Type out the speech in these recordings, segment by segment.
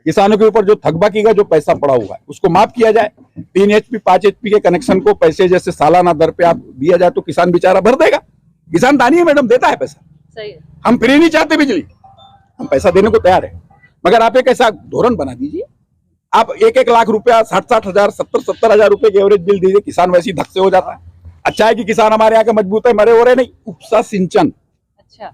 किसानों के ऊपर जो थकबाकी का जो पैसा पड़ा हुआ है उसको माफ किया जाए। 3 HP 5 HP के कनेक्शन को पैसे जैसे सालाना दर पे आप दिया जाए तो किसान बेचारा भर देगा। किसान दानी है मैडम, देता है पैसा। सही है। हम फ्री नहीं चाहते बिजली, हम पैसा देने को तैयार है, मगर आप एक ऐसा धोरण बना दीजिए, आप 1-1 लाख रुपया 60-60 हजार 70-70 हजार रुपए के एवरेज बिल दीजिए, किसान वैसे ही धक से हो जाता है। अच्छा है कि किसान हमारे यहाँ के मजबूत है, मरे हो रहे नहीं। उपसा सिंचन अच्छा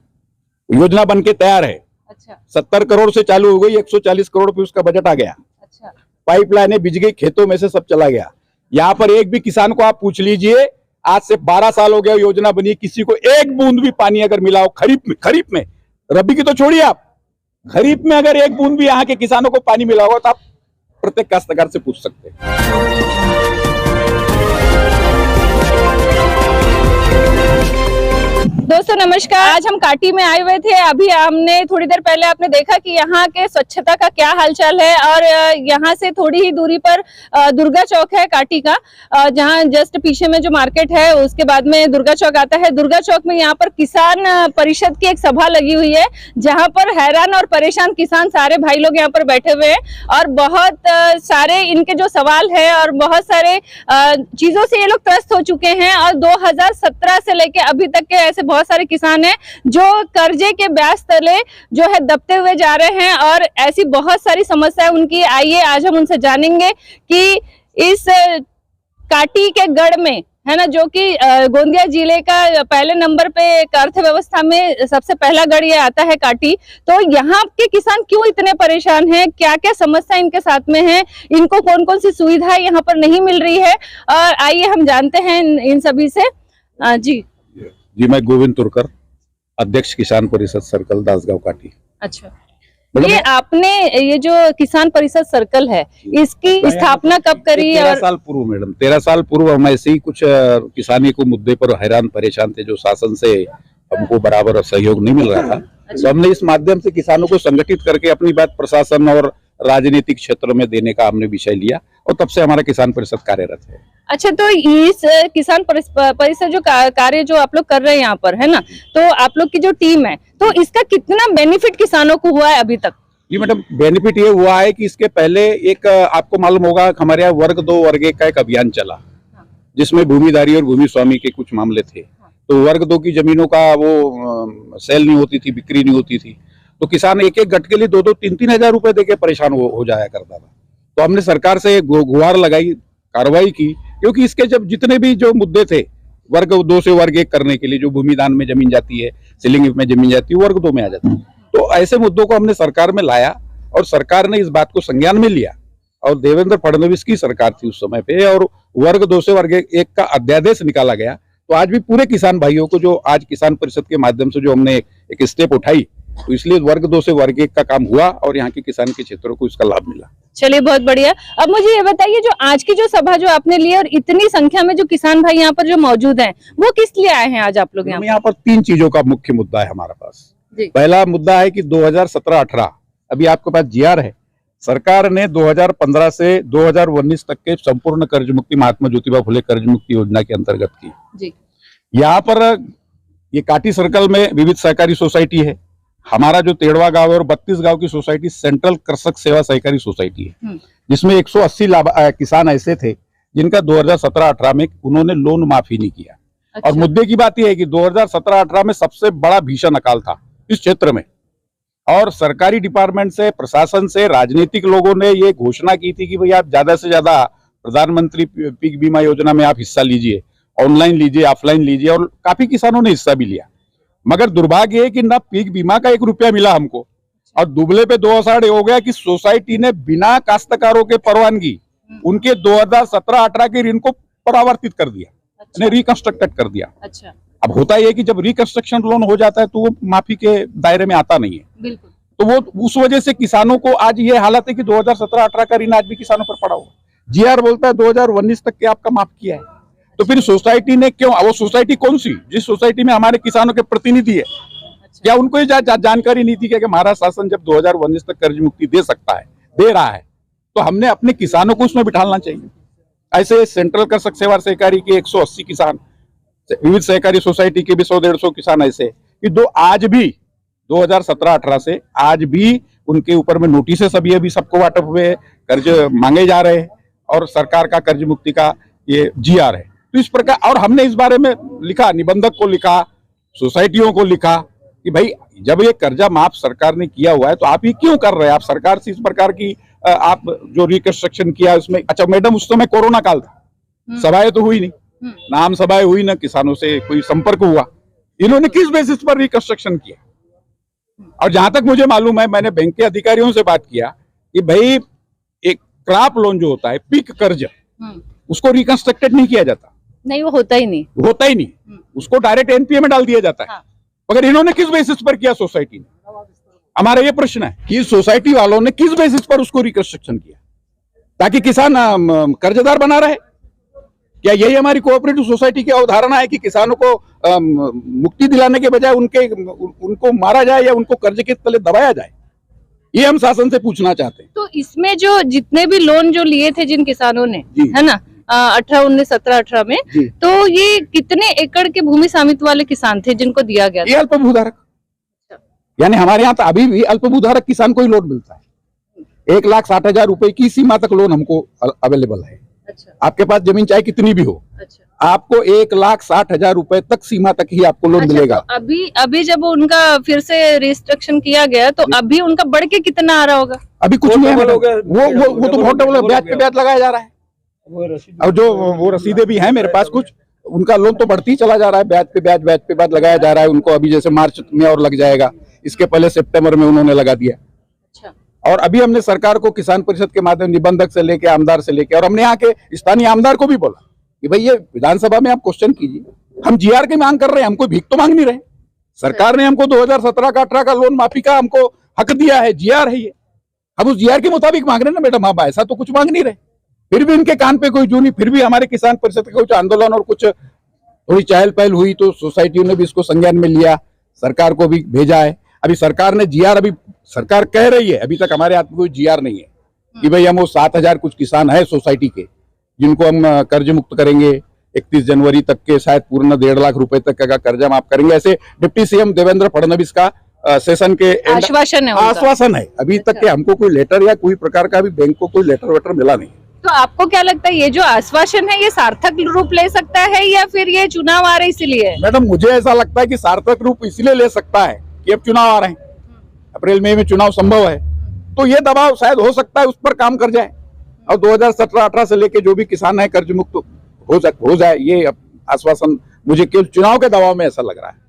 योजना बन के तैयार है। अच्छा 70 करोड़ से चालू हो गई, 140 करोड़ पे उसका बजट आ गया। अच्छा पाइपलाइनें बिज गई, खेतों में से सब चला गया। यहाँ पर एक भी किसान को आप पूछ लीजिए, आज से 12 साल हो गया योजना बनी, किसी को एक बूंद भी पानी अगर मिला हो खरीफ में, रबी की तो छोड़िए आप, खरीफ में अगर एक बूंद भी यहाँ के किसानों को पानी मिला होगा तो आप प्रत्येक काश्तकार से पूछ सकते हैं। दोस्तों नमस्कार, आज हम काटी में आए हुए थे। अभी हमने थोड़ी देर पहले आपने देखा कि यहाँ के स्वच्छता का क्या हालचाल है, और यहाँ से थोड़ी ही दूरी पर दुर्गा चौक है काटी का, जहाँ जस्ट पीछे में जो मार्केट है उसके बाद में दुर्गा चौक आता है। दुर्गा चौक में यहाँ पर किसान परिषद की एक सभा लगी हुई है, जहाँ पर हैरान और परेशान किसान सारे भाई लोग यहाँ पर बैठे हुए हैं, और बहुत सारे इनके जो सवाल है और बहुत सारे चीजों से ये लोग त्रस्त हो चुके हैं। और 2017 से लेके अभी तक के ऐसे बहुत सारे किसान हैं जो कर्जे के ब्याज तले जो है दबते हुए जा रहे हैं, और ऐसी बहुत सारी समस्याएं उनकी। आइए आज हम उनसे जानेंगे कि इस काटी के गढ़ में है ना, जो कि गोंदिया जिले का पहले नंबर पे अर्थव्यवस्था में सबसे पहला गढ़ ये आता है काटी, तो यहाँ के किसान क्यों इतने परेशान हैं, क्या क्या समस्या इनके साथ में है, इनको कौन कौन सी सुविधाएं यहाँ पर नहीं मिल रही है, और आइए हम जानते हैं इन सभी से। जी मैं गोविंद तुरकर, अध्यक्ष किसान परिषद सर्कल दासगांव काटी। अच्छा, ये आपने ये जो किसान परिषद सर्कल है इसकी स्थापना कब करी? 13 साल पूर्व मैडम, 13 साल पूर्व हम ऐसे ही कुछ किसानी को मुद्दे पर हैरान परेशान थे, जो शासन से हमको बराबर सहयोग नहीं मिल रहा था। तो हमने इस माध्यम से किसानों को संगठित करके अपनी बात प्रशासन और राजनीतिक क्षेत्र में देने का हमने विषय लिया, और तब से हमारा किसान परिषद कार्यरत है। अच्छा, तो इस किसान परिषद जो कार्य जो आप लोग कर रहे हैं यहाँ पर है ना, तो आप लोग की जो टीम है, तो इसका कितना बेनिफिट किसानों को हुआ है अभी तक? जी मैडम, बेनिफिट ये हुआ है कि इसके पहले एक आपको मालूम होगा हमारे यहाँ वर्ग 2 वर्ग 1 का एक अभियान चला, जिसमें भूमिधारी और भूमि स्वामी के कुछ मामले थे। तो वर्ग 2 की जमीनों का वो सेल नहीं होती थी, बिक्री नहीं होती थी, तो किसान एक एक गट के लिए 2-2 3-3 हजार रुपए देके परेशान हो जाया करता था। तो हमने सरकार से गुहार लगाई, कार्रवाई की, क्योंकि इसके जब जितने भी जो मुद्दे थे वर्ग 2 से वर्ग 1 करने के लिए, जो भूमिदान में जमीन जाती है, सीलिंग में जमीन जाती है, वर्ग 2 में आ जाती है, तो ऐसे मुद्दों को हमने सरकार में लाया, और सरकार ने इस बात को संज्ञान में लिया, और देवेंद्र फडणवीस की सरकार थी उस समय पे, और वर्ग 2 से वर्ग 1 का अध्यादेश निकाला गया। तो आज भी पूरे किसान भाइयों को, जो आज किसान परिषद के माध्यम से जो हमने एक स्टेप उठाई, तो इसलिए वर्ग 2 से वर्ग 1 का काम हुआ, और यहाँ के किसान के क्षेत्रों को इसका लाभ मिला। चलिए, बहुत बढ़िया। अब मुझे ये बताइए, जो आज की जो सभा जो आपने ली और इतनी संख्या में जो किसान भाई यहाँ पर जो मौजूद हैं, वो किस लिए आए हैं आज आप लोग यहाँ पर? 3 चीजों का मुख्य मुद्दा है हमारे पास। पहला मुद्दा है कि 2017-18 अभी आपके पास GR है, सरकार ने 2015 से 2019 तक के संपूर्ण कर्ज मुक्ति महात्मा ज्योतिबा फुले कर्ज मुक्ति योजना के अंतर्गत की। यहाँ पर ये काटी सर्कल में विविध सहकारी सोसाइटी है, हमारा जो तेड़वा गांव है और 32 गांव की सोसाइटी सेंट्रल कृषक सेवा सहकारी सोसाइटी है, जिसमें 180 किसान ऐसे थे जिनका 2017-18 में उन्होंने लोन माफी नहीं किया। अच्छा। और मुद्दे की बात यह है कि 2017-18 में सबसे बड़ा भीषण अकाल था इस क्षेत्र में, और सरकारी डिपार्टमेंट से, प्रशासन से, राजनीतिक लोगों ने ये घोषणा की थी कि भाई आप ज्यादा से ज्यादा प्रधानमंत्री पीक बीमा योजना में आप हिस्सा लीजिए, ऑनलाइन लीजिए, ऑफलाइन लीजिए, और काफी किसानों ने हिस्सा भी लिया। मगर दुर्भाग्य है कि ना पीक बीमा का 1 रुपया मिला हमको, और दुबले पे 2 साढ़े हो गया कि सोसाइटी ने बिना काश्तकारों के परवानगी उनके 2017-18 के ऋण को परावर्तित कर दिया। अच्छा। रिकंस्ट्रक्टेड कर दिया। अच्छा। अब होता यह कि जब रिकंस्ट्रक्शन लोन हो जाता है तो वो माफी के दायरे में आता नहीं है। बिल्कुल। तो वो उस वजह से किसानों को आज ये हालत है कि 2017-18 का ऋण आज भी किसानों पर पड़ा हुआ। GR बोलता है 2019 तक के आपका माफ किया है, तो फिर सोसाइटी ने क्यों, वो सोसाइटी कौन सी, जिस सोसाइटी में हमारे किसानों के प्रतिनिधि है, क्या उनको ये जानकारी नहीं थी कि महाराष्ट्र शासन जब 2019 तक कर्ज मुक्ति दे सकता है, दे रहा है, तो हमने अपने किसानों को उसमें बिठाना चाहिए। ऐसे सेंट्रल कृषक सेवा सहकारी के 180 किसान, विविध सहकारी सोसाइटी के भी 100-150 किसान ऐसे कि आज भी 2017-18 से आज भी उनके ऊपर में नोटिसेस अभी सबको वाटप हुए, कर्ज मांगे जा रहे हैं और सरकार का कर्ज मुक्ति का ये जीआर है। तो इस प्रकार, और हमने इस बारे में लिखा, निबंधक को लिखा, सोसाइटियों को लिखा कि भाई जब ये कर्जा माफ सरकार ने किया हुआ है तो आप ये क्यों कर रहे हैं, आप सरकार से इस प्रकार की आप जो रिकंस्ट्रक्शन किया उसमें। अच्छा मैडम, उस समय कोरोना काल था, सभाएं तो हुई नहीं, नाम सभाएं हुई ना, किसानों से कोई संपर्क हुआ, इन्होंने किस बेसिस पर रिकंस्ट्रक्शन किया। और जहां तक मुझे मालूम है, मैंने बैंक के अधिकारियों से बात किया कि भाई एक क्रॉप लोन जो होता है, पीक कर्ज, उसको रिकंस्ट्रक्टेड नहीं किया जाता, नहीं वो होता ही नहीं, उसको डायरेक्ट एनपीए में डाल दिया जाता है। मगर इन्होंने किस बेसिस पर किया सोसाइटी ने? हमारा ये प्रश्न है कि सोसाइटी वालों ने किस बेसिस पर उसको रिकंस्ट्रक्शन किया, ताकि किसान कर्जदार बना रहे? क्या यही हमारी कोऑपरेटिव सोसाइटी की अवधारणा है कि किसानों को मुक्ति दिलाने के बजाय उनको मारा जाए या उनको कर्ज के तले दबाया जाए? ये हम शासन से पूछना चाहते हैं। तो इसमें जो जितने भी लोन जो लिए थे जिन किसानों ने, है ना, 18-19, 17-18 में, तो ये कितने एकड़ के भूमि स्वामित्व वाले किसान थे जिनको दिया गया था? ये अल्पभूधारक, यानी हमारे यहाँ तो अभी भी अल्पभूधारक किसान को ही लोन मिलता है। 1,60,000 रुपए की सीमा तक लोन हमको अवेलेबल है। अच्छा। आपके आपके पास जमीन चाहे कितनी भी हो, अच्छा, आपको 1,60,000 रुपए तक सीमा तक ही आपको लोन मिलेगा। तो अभी जब उनका फिर से रिस्ट्रक्शन किया गया तो अभी उनका बढ़ के कितना आ रहा होगा? अभी कुछ नहीं है, वो तो बहुत डबल, ब्याज पे ब्याज लगाया जा रहा है। और जो वो रसीदें भी हैं मेरे पास कुछ, उनका लोन तो बढ़ती ही चला जा रहा है, ब्याज पे ब्याज लगाया जा रहा है उनको। अभी जैसे मार्च में और लग जाएगा, इसके पहले सितंबर में उन्होंने लगा दिया। अच्छा। और अभी हमने सरकार को किसान परिषद के माध्यम, निबंधक से लेके आमदार से लेके, और हमने यहाँ के स्थानीय आमदार को भी बोला कि भाई ये विधानसभा में आप क्वेश्चन कीजिए, हम जीआर की मांग कर रहे हैं, हमको भीख तो मांग नहीं रहे। सरकार ने हमको 2017 का 18 का लोन माफी का हमको हक दिया है, जीआर है ये, हम उस जीआर के मुताबिक मांग रहे हैं ना मैडम। आप ऐसा तो कुछ मांग नहीं रहे, फिर भी इनके कान पे कोई जू नहीं। फिर भी हमारे किसान परिषद का कुछ आंदोलन और कुछ थोड़ी चहल पहल हुई तो सोसाइटियों ने भी इसको संज्ञान में लिया, सरकार को भी भेजा है। अभी सरकार ने जीआर, अभी सरकार कह रही है, अभी तक हमारे हाथ में कोई जीआर नहीं है कि भाई हम वो 7,000 कुछ किसान है सोसाइटी के जिनको हम कर्ज मुक्त करेंगे 31 जनवरी तक के, शायद पूर्ण 1.5 लाख रुपए तक का कर्जा माफ करेंगे, ऐसे डिप्टी सीएम देवेंद्र फडणवीस का सेशन के आश्वासन है। अभी तक के हमको कोई लेटर या कोई प्रकार का भी बैंक को कोई लेटर वेटर मिला नहीं। तो आपको क्या लगता है ये जो आश्वासन है ये सार्थक रूप ले सकता है या फिर ये चुनाव आ रहे इसलिए? मैडम मुझे ऐसा लगता है कि सार्थक रूप इसलिए ले सकता है कि अब चुनाव आ रहे हैं, अप्रैल मई में चुनाव संभव है, तो ये दबाव शायद हो सकता है उस पर काम कर जाए और 2017-18 से लेके जो भी किसान है कर्ज मुक्त हो जाए। ये आश्वासन मुझे केवल चुनाव के दबाव में ऐसा लग रहा है।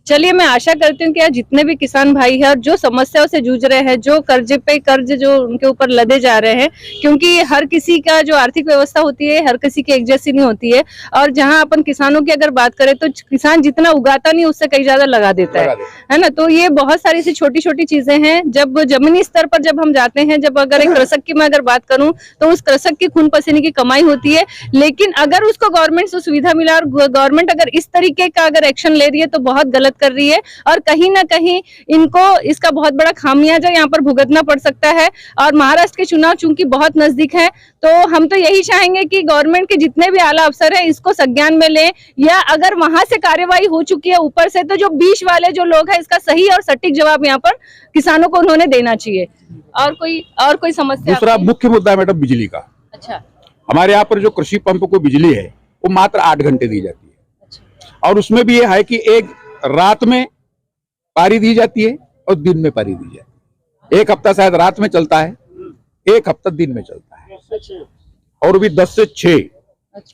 चलिए, मैं आशा करती हूँ कि आज जितने भी किसान भाई हैं और जो समस्याओं से जूझ रहे हैं, जो कर्ज पे कर्ज जो उनके ऊपर लदे जा रहे हैं, क्योंकि हर किसी का जो आर्थिक व्यवस्था होती है हर किसी की एक जैसी नहीं होती है। और जहां अपन किसानों की अगर बात करें तो किसान जितना उगाता नहीं उससे कहीं ज्यादा लगा देता है ना। तो ये बहुत सारी सी छोटी छोटी चीजें हैं। जब जमीनी स्तर पर जब हम जाते हैं, जब अगर एक कृषक की मैं अगर बात करूँ तो उस कृषक की खून पसीने की कमाई होती है, लेकिन अगर उसको गवर्नमेंट से सुविधा मिला और गवर्नमेंट अगर इस तरीके का अगर एक्शन ले रही है तो बहुत गलत कर रही है और कहीं ना कहीं इनको इसका बहुत बड़ा खामियाजा यहाँ पर भुगतना पड़ सकता है। और महाराष्ट्र के चुनाव चूंकि बहुत नजदीक है तो हम तो यही चाहेंगे कि गवर्नमेंट के जितने भी आला अफसर है इसको संज्ञान में लें, या अगर वहां से कार्यवाही हो चुकी है ऊपर से तो जो बीच वाले जो लोग हैं इसका सही और सटीक जवाब यहाँ पर किसानों को उन्होंने देना चाहिए। और कोई समस्या? दूसरा मुख्य मुद्दा है मैडम बिजली का। अच्छा। हमारे यहाँ पर जो कृषि पंप को बिजली है वो मात्र 8 घंटे दी जाती है। अच्छा। और उसमें भी ये है कि एक रात में पारी दी जाती है और दिन में पारी दी जाती है। एक हफ्ता शायद रात में चलता है, एक हफ्ता दिन में चलता है, और भी 10 से 6।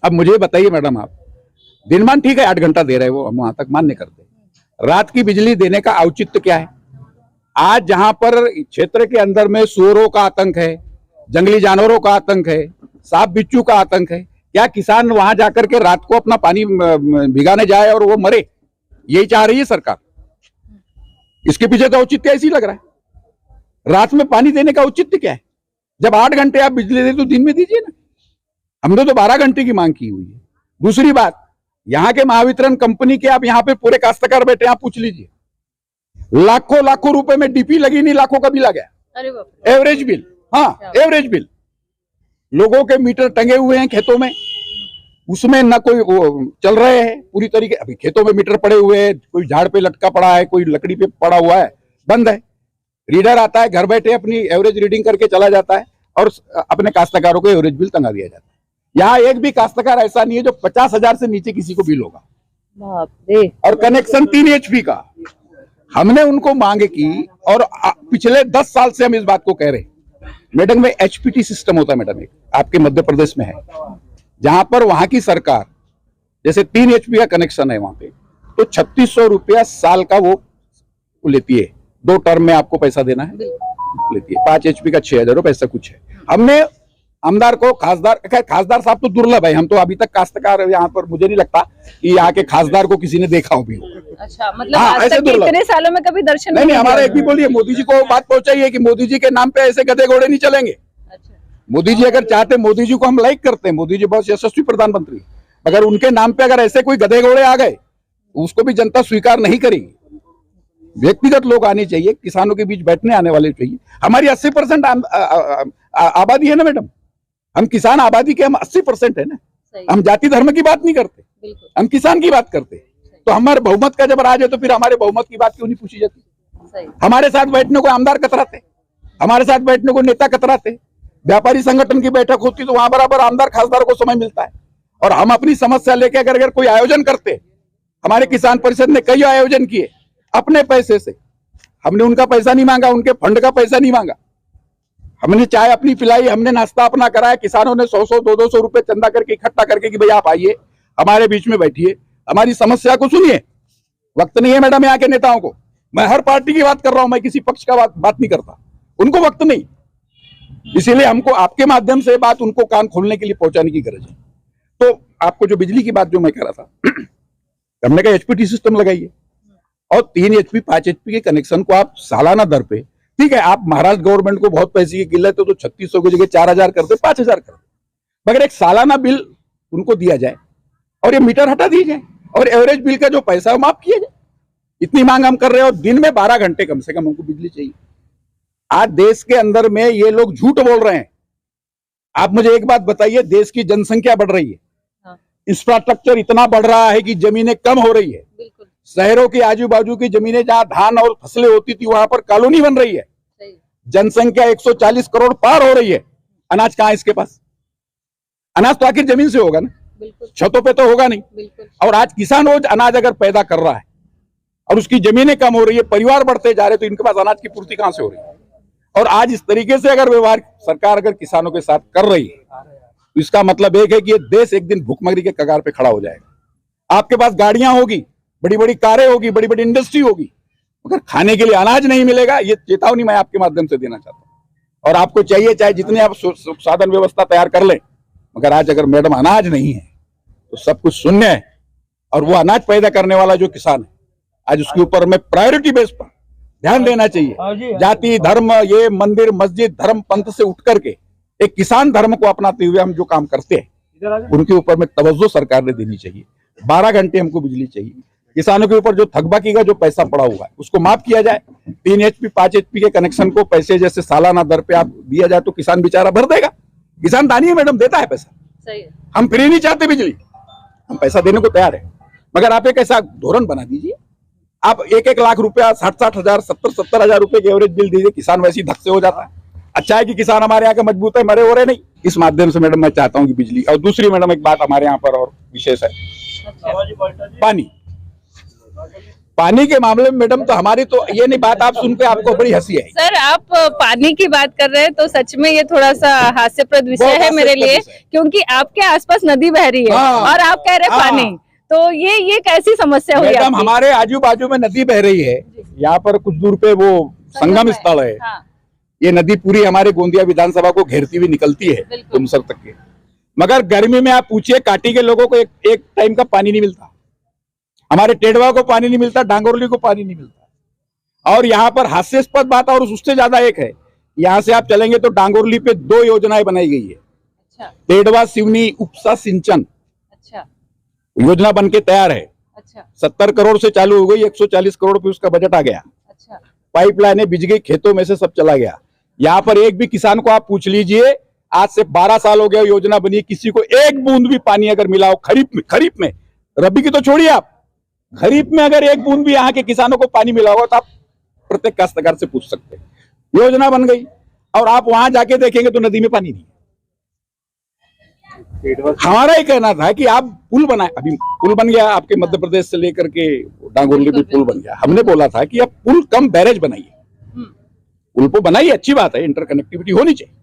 अब मुझे बताइए मैडम, आप दिनमान ठीक है 8 घंटा दे रहे हो, हम वहां तक मान्य करते हैं, रात की बिजली देने का औचित्य क्या है? आज जहां पर क्षेत्र के अंदर में सुअरों का आतंक है, जंगली जानवरों का आतंक है, सांप बिच्छू का आतंक है, क्या किसान वहां जाकर के रात को अपना पानी भिगाने जाए और वो मरे? यही चाह रही है सरकार। इसके पीछे तो औचित्य ऐसी लग रहा है। रात में पानी देने का औचित्य क्या है? जब 8 घंटे आप बिजली दे तो दिन में दीजिए ना। हमने तो 12 घंटे की मांग की हुई है। दूसरी बात, यहाँ के महावितरण कंपनी के आप यहाँ पे पूरे काश्तकार बैठे, आप पूछ लीजिए, लाखों रुपए में डीपी लगी नहीं, लाखों का बिल आ गया। अरे बाप रे। एवरेज बिल, हाँ एवरेज बिल। लोगों के मीटर टंगे हुए हैं खेतों में, उसमें ना कोई चल रहे हैं पूरी तरीके। अभी खेतों में मीटर पड़े हुए हैं, कोई झाड़ पे लटका पड़ा है, कोई लकड़ी पे पड़ा हुआ है, बंद है। रीडर आता है, घर बैठे अपनी एवरेज रीडिंग करके चला जाता है और अपने काश्तकारों को एवरेज बिल टंगा दिया जाता है। यहाँ एक भी काश्तकार ऐसा नहीं है जो 50,000 से नीचे किसी को बिल होगा। बाप रे। और कनेक्शन 3 HP का हमने उनको मांग की और पिछले 10 साल से हम इस बात को कह रहे हैं। मैडम में HPT सिस्टम होता है मैडम, एक आपके मध्य प्रदेश में है, जहां पर वहां की सरकार जैसे 3 HP का कनेक्शन है वहां पे तो 3600 रुपया साल का वो लेती है। 2 टर्म में आपको पैसा देना है, लेती है। 5 HP का 6000 रुपये, ऐसा कुछ है। हमने आमदार को खासदार साहब तो दुर्लभ है, हम तो अभी तक काश्तकार यहाँ पर मुझे नहीं लगता कि यहाँ के खासदार को किसी ने देखा हो भी। अच्छा, मतलब आज तक इतने सालों में कभी दर्शन नहीं हमारा एक भी बोलिए, मोदी जी को बात पहुंचाइए कि मोदी जी के नाम पे ऐसे गधे घोड़े नहीं चलेंगे। अच्छा। मोदी जी अगर चाहते, मोदी जी को हम लाइक करते हैं, मोदी जी बहुत यशस्वी प्रधानमंत्री, अगर उनके नाम पे अगर ऐसे कोई गधे घोड़े आ गए उसको भी जनता स्वीकार नहीं करेगी। व्यक्तिगत लोग आने चाहिए, किसानों के बीच बैठने आने वाले चाहिए। हमारी 80% आबादी है ना मैडम, हम किसान आबादी के हम 80% है ना। हम जाति धर्म की बात नहीं करते, हम किसान की बात करते। तो हमारे बहुमत का जब राज है तो फिर हमारे बहुमत की बात क्यों नहीं पूछी जाती? हमारे साथ बैठने को आमदार कतराते, हमारे साथ बैठने को नेता कतराते। व्यापारी संगठन की बैठक होती तो वहां बराबर आमदार खासदार को समय मिलता है। और हम अपनी समस्या लेके अगर कोई आयोजन करते, हमारे किसान परिषद ने कई आयोजन किए अपने पैसे से, हमने उनका पैसा नहीं मांगा, उनके फंड का पैसा नहीं मांगा। हमने चाय अपनी पिलाई, हमने नाश्ता अपना कराया। किसानों ने 100-100, 200 रुपए चंदा करके इकट्ठा करके कि भाई आप आइए हमारे बीच में बैठिए, हमारी समस्या को सुनिए। वक्त नहीं है मैडम यहाँ के नेताओं को, मैं हर पार्टी की बात कर रहा हूं, मैं किसी पक्ष का बात नहीं करता, उनको वक्त नहीं। इसीलिए हमको आपके माध्यम से बात उनको कान खोलने के लिए पहुंचाने की गरज है। तो आपको जो बिजली की बात जो मैं कह रहा था, हमने कहा HPT सिस्टम लगाइए और 3 HP 5 HP के कनेक्शन को आप सालाना दर पे, ठीक है, आप महाराष्ट्र गवर्नमेंट को बहुत पैसे की किल्लत है तो 3600 की जगह 4000 कर दे, 5000 कर दे, मगर एक सालाना बिल उनको दिया जाए और ये मीटर हटा दिए जाए और एवरेज बिल का जो पैसा है माफ किया जाए। इतनी मांग हम कर रहे हैं और दिन में 12 घंटे कम से कम हमको बिजली चाहिए। आज देश के अंदर में ये लोग झूठ बोल रहे हैं। आप मुझे एक बात बताइए, देश की जनसंख्या बढ़ रही है, इंफ्रास्ट्रक्चर इतना बढ़ रहा है कि जमीनें कम हो रही है। शहरों के आजू बाजू की जमीनें जहां धान और फसलें होती थी वहां पर कॉलोनी बन रही है। जनसंख्या 140 करोड़ पार हो रही है। अनाज कहाँ है इसके पास? अनाज तो आखिर जमीन से होगा ना, छतों पे तो होगा नहीं। और आज किसान रोज अनाज अगर पैदा कर रहा है और उसकी जमीनें कम हो रही है, परिवार बढ़ते जा रहे, तो इनके पास अनाज की पूर्ति कहां से हो रही है? और आज इस तरीके से अगर व्यवहार सरकार अगर किसानों के साथ कर रही है तो इसका मतलब एक है कि ये देश एक दिन भूखमरी के कगार पे खड़ा हो जाएगा। आपके पास गाड़ियां होगी, बड़ी बड़ी कारें होगी, बड़ी बड़ी इंडस्ट्री होगी, मगर खाने के लिए अनाज नहीं मिलेगा। ये चेतावनी मैं आपके माध्यम से देना चाहता हूं। और आपको चाहिए चाहे जितने आप साधन व्यवस्था तैयार कर लें, मगर आज अगर मैडम अनाज नहीं है तो सब कुछ शून्य है। और वो अनाज पैदा करने वाला जो किसान है, आज उसके ऊपर में प्रायोरिटी बेस पर ध्यान देना चाहिए। जाति धर्म, ये मंदिर मस्जिद धर्म पंथ से उठ करके एक किसान धर्म को अपनाते हुए हम जो काम करते हैं उनके ऊपर में तवज्जो सरकार ने देनी चाहिए। 12 घंटे हमको बिजली चाहिए। किसानों के ऊपर जो थकबाकी का जो पैसा पड़ा हुआ है उसको माफ किया जाए। 3 HP 5 HP के कनेक्शन को पैसे जैसे सालाना दर पे आप दिया जाए तो किसान बेचारा भर देगा। किसान दानी है मैडम, देता है पैसा। सही है। हम फ्री नहीं चाहते बिजली, हम पैसा देने को तैयार है, मगर आप एक ऐसा धोरण बना दीजिए, आप 1-1 लाख रुपया 60-60 हजार 70-70 हजार रुपए के एवरेज बिल दीजिए, किसान वैसे ही धक से हो जाता है। अच्छा है कि किसान हमारे यहाँ के मजबूत है, मरे हो रहे नहीं। इस माध्यम से मैडम मैं चाहता हूँ कि बिजली, और दूसरी मैडम एक बात हमारे यहाँ पर और विशेष है, पानी के मामले में मैडम तो हमारी तो ये नहीं बात आप सुन के आपको बड़ी हंसी है। सर, आप पानी की बात कर रहे हैं तो सच में ये थोड़ा सा हास्यप्रद विषय है मेरे लिए, क्योंकि आपके आसपास नदी बह रही है और आप कह रहे हैं पानी, तो ये कैसी समस्या हुई? मैडम हमारे आजू बाजू में नदी बह रही है, यहाँ पर कुछ दूर पे वो संगम स्थल है। ये नदी पूरी हमारे गोंदिया विधानसभा को घेरती हुई निकलती है तुमसर तक के, मगर गर्मी में आप पूछिए काटी के लोगों को एक टाइम का पानी नहीं मिलता। हमारे टेडवा को पानी नहीं मिलता, डांगोरली को पानी नहीं मिलता। और यहाँ पर हास्यास्पद बात और उससे ज्यादा एक है, यहाँ से आप चलेंगे तो डांगोरली पे 2 योजनाएं बनाई गई है। अच्छा। टेडवा सिवनी उपसा सिंचन। अच्छा। योजना बन के तैयार है। अच्छा। 70 करोड़ से चालू हो गई, 140 करोड़ पे उसका बजट आ गया। अच्छा। पाइपलाइनें बिज गई, खेतों में से सब चला गया। यहाँ पर एक भी किसान को आप पूछ लीजिए, आज से 12 साल हो गया योजना बनी, किसी को एक बूंद भी पानी अगर मिला हो खरीफ में, रबी की तो छोड़िए आप, खरीफ में अगर एक बूंद भी यहाँ के किसानों को पानी मिला होगा तो आप प्रत्येक काश्तकार से पूछ सकते हैं। योजना बन गई और आप वहां जाके देखेंगे तो नदी में पानी नहीं। हमारा ही कहना था कि आप पुल बनाए, अभी पुल बन गया आपके मध्य प्रदेश से लेकर के डांगोरली भी पुल बन गया। हमने बोला था कि आप पुल कम बैरेज बनाइए, पुल को बनाइए, अच्छी बात है, इंटरकनेक्टिविटी होनी चाहिए,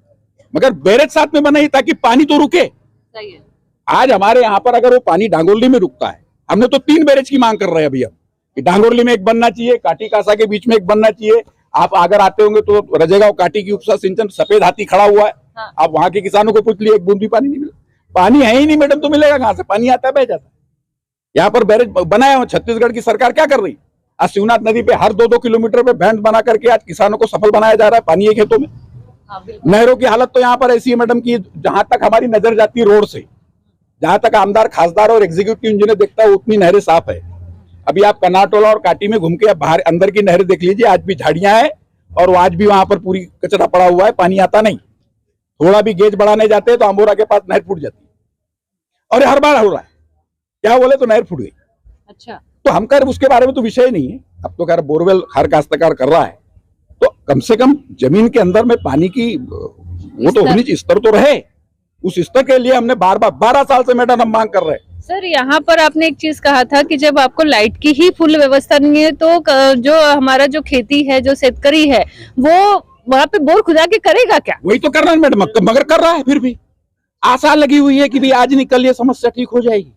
मगर बैरेज साथ में बनाइए ताकि पानी तो रुके। सही है। आज हमारे यहाँ पर अगर वो पानी डांगोरली में रुकता है, हमने तो 3 बैरेज की मांग कर रहे हैं अभी हम, कि डांगोरली में एक बनना चाहिए, काटी कासा के बीच में एक बनना चाहिए। आप अगर आते होंगे तो रजेगांव काटी की उपसा सिंचन सफेद हाथी खड़ा हुआ है। हाँ। आप वहां के किसानों को पूछ लिए, एक बूंद भी पानी नहीं मिला। पानी है ही नहीं मैडम, तो मिलेगा कहां से? पानी आता है बह जाता है। यहाँ पर बैरेज बनाया हो, छत्तीसगढ़ की सरकार क्या कर रही? आज शिवनाथ नदी पे हर 2-2 किलोमीटर पे बैंड बना करके आज किसानों को सफल बनाया जा रहा है, पानी है खेतों में। नहरों की हालत तो यहाँ पर ऐसी है मैडम की जहां तक हमारी नजर जाती है रोड से, जहां तक आमदार, खासदार और एग्जीक्यूटिव इंजीनियर देखता है उतनी नहरें साफ है। अभी आप कनाटोला और काटी में घूम के बाहर अंदर की नहरें देख लीजिए, आज भी झाड़ियां हैं और आज भी वहां पर पूरी कचरा पड़ा हुआ है, पानी आता नहीं। थोड़ा भी गेज बढ़ाने जाते हैं तो अमोरा के पास नहर फूट जाती है, और ये हर बार हो रहा है। क्या बोले तो नहर फूट गई। अच्छा, तो हम कह रहे उसके बारे में तो विषय नहीं है। अब तो कह रहे बोरवेल हर काश्तकार कर रहा है, तो कम से कम जमीन के अंदर में पानी की वो तो होनी चाहिए, स्तर तो रहे। उस स्तर के लिए हमने बार बार 12 साल से मैडम हम मांग कर रहे हैं। सर, यहाँ पर आपने एक चीज कहा था कि जब आपको लाइट की ही फुल व्यवस्था नहीं है तो जो हमारा जो खेती है, जो शेतकरी है, वो वहाँ पे बोर खुदा के करेगा क्या? वही तो कर रहा है मैडम, मगर कर रहा है, फिर भी आशा लगी हुई है कि भाई आज नहीं कल ये समस्या ठीक हो जाएगी।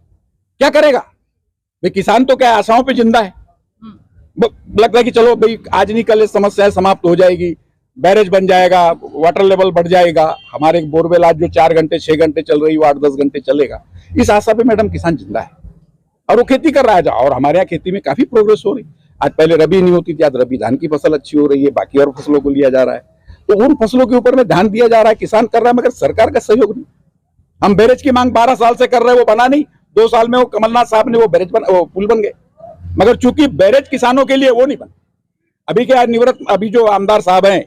क्या करेगा भाई? किसान तो क्या आशाओं पे जिंदा है। लगता है कि चलो भाई आज नहीं कल ये समस्या समाप्त हो जाएगी, बैरेज बन जाएगा, वाटर लेवल बढ़ जाएगा, हमारे बोरवेल आज जो 4 घंटे 6 घंटे चल रही है वो 8-10 घंटे चलेगा। इस आशा पे मैडम किसान जिंदा है और वो खेती कर रहा है। और हमारे यहाँ खेती में काफी प्रोग्रेस हो रही। आज पहले रबी नहीं होती थी, आज रबी धान की फसल अच्छी हो रही है, बाकी और फसलों को लिया जा रहा है। तो उन फसलों के ऊपर में ध्यान दिया जा रहा है, किसान कर रहा है, मगर सरकार का सहयोग नहीं। हम बैरेज की मांग 12 साल से कर रहे हैं, वो बना नहीं। 2 साल में वो कमलनाथ साहब ने वो पुल बन गए, मगर चूंकि बैरेज किसानों के लिए वो नहीं बना। अभी क्या निवृत्त अभी जो आमदार साहब हैं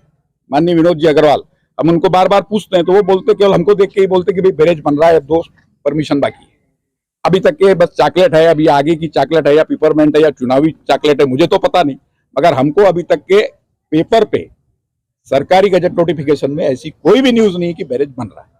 माननीय विनोद जी अग्रवाल, हम उनको बार बार पूछते हैं तो वो बोलते केवल हमको देख के ही बोलते कि भाई बैरेज बन रहा है, 2 परमिशन बाकी है। अभी तक के बस चॉकलेट है, अभी आगे की चॉकलेट है या पिपरमेंट है या चुनावी चॉकलेट है मुझे तो पता नहीं, मगर हमको अभी तक के पेपर पे सरकारी गजट नोटिफिकेशन में ऐसी कोई भी न्यूज नहीं कि बैरेज बन रहा है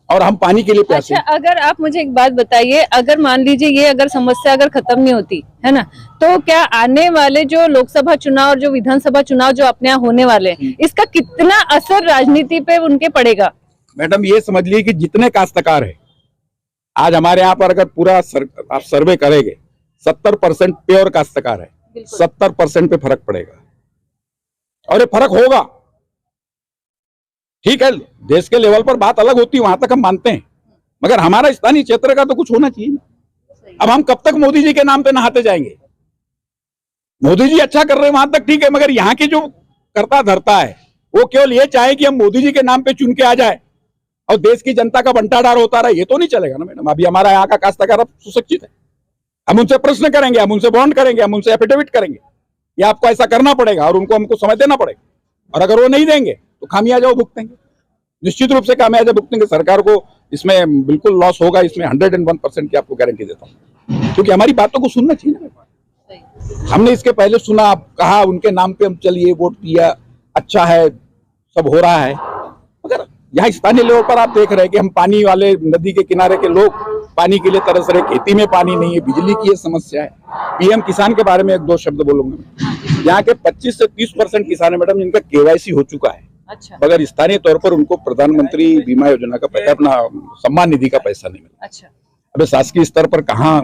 और हम पानी के लिए प्यासे। अच्छा, अगर आप मुझे एक बात बताइए, अगर मान लीजिए ये अगर समस्या अगर खत्म नहीं होती है ना, तो क्या आने वाले जो लोकसभा चुनाव और जो विधानसभा चुनाव जो अपने यहाँ होने वाले हैं, इसका कितना असर राजनीति पे उनके पड़ेगा? मैडम ये समझ लीजिए कि जितने काश्तकार है आज हमारे यहाँ पर अगर पूरा आप सर्वे करेंगे 70% प्योर काश्तकार है, 70% पे फर्क पड़ेगा और ये फर्क होगा। ठीक है, देश के लेवल पर बात अलग होती है, वहां तक हम मानते हैं, मगर हमारा स्थानीय क्षेत्र का तो कुछ होना चाहिए ना। अब हम कब तक मोदी जी के नाम पे नहाते जाएंगे? मोदी जी अच्छा कर रहे हैं वहां तक ठीक है, मगर यहाँ के जो करता धरता है वो केवल ये चाहे कि हम मोदी जी के नाम पे चुन के आ जाए और देश की जनता का बंटाढार होता रहे, ये तो नहीं चलेगा ना मैडम। अभी हमारा यहाँ का काश्तकार अब सुशिक्षित है, हम उनसे प्रश्न करेंगे, हम उनसे बॉन्ड करेंगे, हम उनसे एफिडेविट करेंगे, ये आपको ऐसा करना पड़ेगा और उनको हमको समय देना पड़ेगा। और अगर वो नहीं देंगे तो खामियाजा वो भुगतेंगे, निश्चित रूप से खामियाजा भुगतेंगे। सरकार को इसमें बिल्कुल लॉस होगा, इसमें 101% की आपको गारंटी देता हूँ, क्योंकि हमारी बातों को सुनना चाहिए ना। हमने इसके पहले सुना, कहा उनके नाम पे हम चलिए वोट दिया, अच्छा है, सब हो रहा है, मगर यहाँ स्थानीय लेवल पर आप देख रहे हैं कि हम पानी वाले नदी के किनारे के लोग पानी के लिए तरस रहे, खेती में पानी नहीं है, बिजली की ये समस्या है। पीएम किसान के बारे में 1-2 शब्द बोलूंगा। यहाँ के 25 से 30% किसान है मैडम जिनका KYC हो चुका है। अच्छा। मगर स्थानीय तौर पर उनको प्रधानमंत्री बीमा योजना का अपना सम्मान निधि का पैसा नहीं मिला। अच्छा। अब शासकीय स्तर पर कहाँ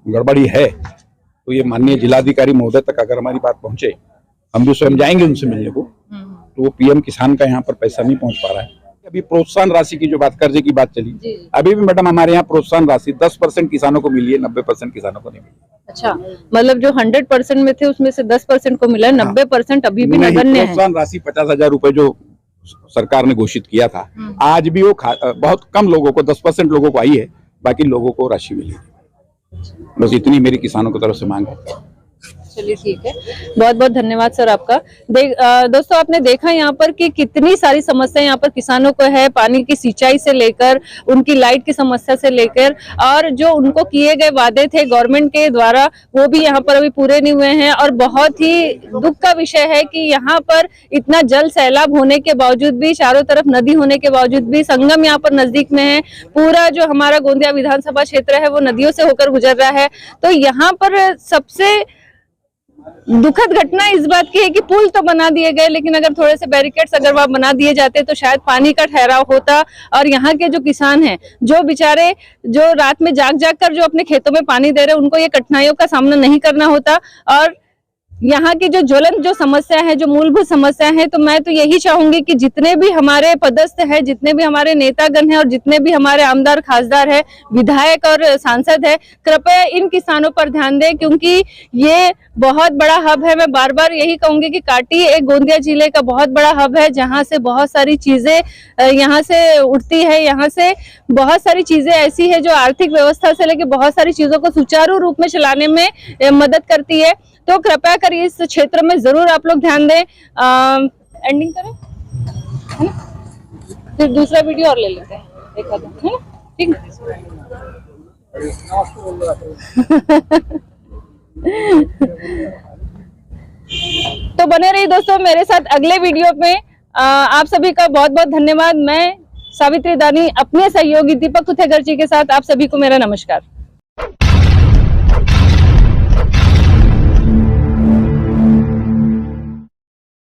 गड़बड़ी है तो ये माननीय जिलाधिकारी महोदय तक अगर हमारी बात पहुंचे, हम भी स्वयं जाएंगे उनसे मिलने को, तो वो पीएम किसान का यहाँ पर पैसा नहीं पहुंच पा रहा है। अभी प्रोत्साहन राशि की जो बात, कर्जे की बात चली, अभी भी मैडम हमारे यहाँ प्रोत्साहन राशि 10% किसानों को मिली है, 90% किसानों को नहीं मिली। अच्छा, मतलब जो 100% में थे उसमें से 10% को मिला है, 90% अभी भी नगण्य है। प्रोत्साहन राशि 50,000 रुपए जो सरकार ने घोषित किया था, आज भी वो बहुत कम लोगों को, 10% लोगों को आई है, बाकी लोगों को राशि मिली। बस इतनी मेरी किसानों की तरफ से मांग है। चलिए ठीक है, बहुत बहुत धन्यवाद सर आपका। दोस्तों आपने देखा यहाँ पर कि कितनी सारी समस्याएं यहाँ पर किसानों को है, पानी की सिंचाई से लेकर उनकी लाइट की समस्या से लेकर, और जो उनको किए गए वादे थे गवर्नमेंट के द्वारा वो भी यहाँ पर अभी पूरे नहीं हुए हैं। और बहुत ही दुख का विषय है कि यहाँ पर इतना जल सैलाब होने के बावजूद भी, चारों तरफ नदी होने के बावजूद भी, संगम यहाँ पर नजदीक में है, पूरा जो हमारा गोंदिया विधानसभा क्षेत्र है वो नदियों से होकर गुजर रहा है। तो यहाँ पर सबसे दुखद घटना इस बात की है कि पुल तो बना दिए गए, लेकिन अगर थोड़े से बैरिकेड्स अगर वहां बना दिए जाते तो शायद पानी का ठहराव होता, और यहाँ के जो किसान हैं, जो बेचारे जो रात में जाग जाग कर जो अपने खेतों में पानी दे रहे हैं, उनको ये कठिनाइयों का सामना नहीं करना होता। और यहाँ की जो ज्वलंत जो समस्या है, जो मूलभूत समस्या है, तो मैं तो यही चाहूंगी कि जितने भी हमारे पदस्थ हैं, जितने भी हमारे नेतागण हैं और जितने भी हमारे आमदार खासदार है, विधायक और सांसद है, कृपया इन किसानों पर ध्यान दें, क्योंकि ये बहुत बड़ा हब है। मैं बार बार यही कहूंगी कि काटी एक गोंदिया जिले का बहुत बड़ा हब है, जहाँ से बहुत सारी चीजें यहाँ से उठती है। यहाँ से बहुत सारी चीजें ऐसी है जो आर्थिक व्यवस्था से लेकर बहुत सारी चीजों को सुचारू रूप में चलाने में मदद करती है। तो कृपया कर इस क्षेत्र में जरूर आप लोग ध्यान दें। एंडिंग करें, है ना? फिर दूसरा वीडियो और ले लेते हैं, देखा दो, है ना? ठीक तो बने रहिए दोस्तों मेरे साथ अगले वीडियो में। आप सभी का बहुत बहुत धन्यवाद। मैं सावित्री दानी अपने सहयोगी दीपक कुथेगर जी के साथ आप सभी को मेरा नमस्कार।